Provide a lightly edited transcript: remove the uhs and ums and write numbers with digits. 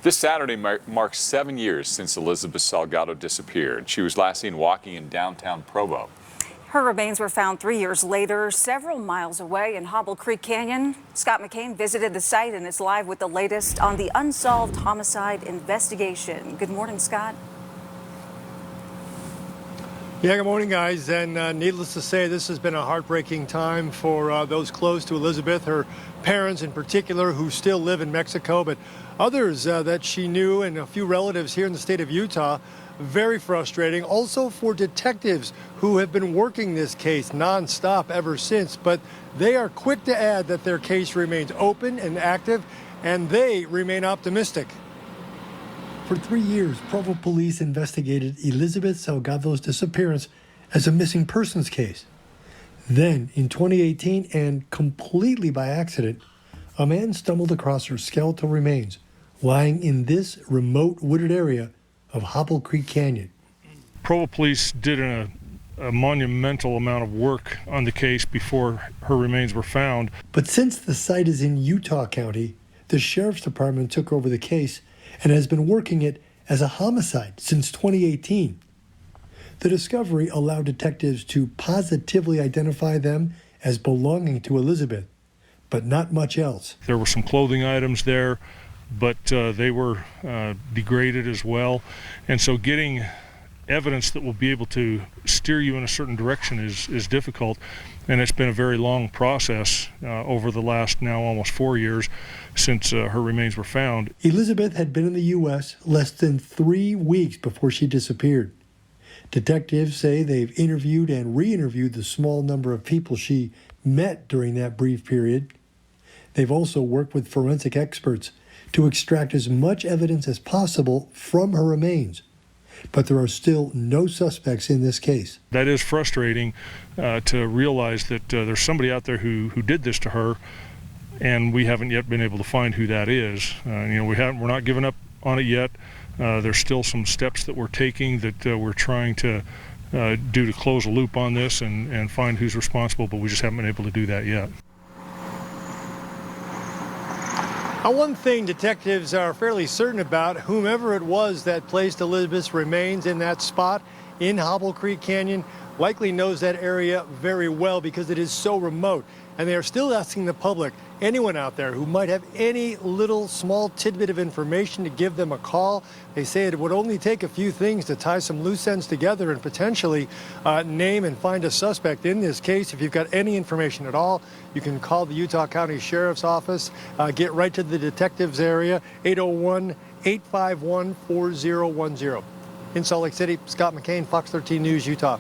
This Saturday marks 7 years since Elizabeth Salgado disappeared. She was last seen walking in downtown Provo. Her remains were found 3 years later, several miles away in Hobble Creek Canyon. Scott McCain visited the site and is live with the latest on the unsolved homicide investigation. Good morning, Scott. Yeah, good morning, guys. And needless to say, this has been a heartbreaking time for those close to Elizabeth, her parents in particular, who still live in Mexico, but others that she knew and a few relatives here in the state of Utah. Very frustrating. Also for detectives who have been working this case nonstop ever since, but they are quick to add that their case remains open and active, and they remain optimistic. For 3 years, Provo police investigated Elizabeth Salgado's disappearance as a missing persons case. Then, in 2018, and completely by accident, a man stumbled across her skeletal remains lying in this remote wooded area of Hobble Creek Canyon. Provo police did a monumental amount of work on the case before her remains were found. But since the site is in Utah County, the sheriff's department took over the case and has been working it as a homicide since 2018. The discovery allowed detectives to positively identify them as belonging to Elizabeth, but not much else. There were some clothing items there, but they were degraded as well. And so getting evidence that will be able to steer you in a certain direction is difficult. And it's been a very long process over the last now almost 4 years since her remains were found. Elizabeth had been in the U.S. less than 3 weeks before she disappeared. Detectives say they've interviewed and re-interviewed the small number of people she met during that brief period. They've also worked with forensic experts to extract as much evidence as possible from her remains. But there are still no suspects in this case. That is frustrating to realize that there's somebody out there who did this to her, and we haven't yet been able to find who that is. We're not giving up on it yet. There's still some steps that we're taking that we're trying to do to close a loop on this and find who's responsible, but we just haven't been able to do that yet. Now, one thing detectives are fairly certain about, whomever it was that placed Elizabeth's remains in that spot in Hobble Creek Canyon likely knows that area very well because it is so remote. And they are still asking the public, anyone out there who might have any little small tidbit of information, to give them a call. They say it would only take a few things to tie some loose ends together and potentially name and find a suspect in this case. If you've got any information at all, you can call the Utah County Sheriff's Office, get right to the detectives area, 801-851-4010. In Salt Lake City, Scott McCain, Fox 13 News, Utah.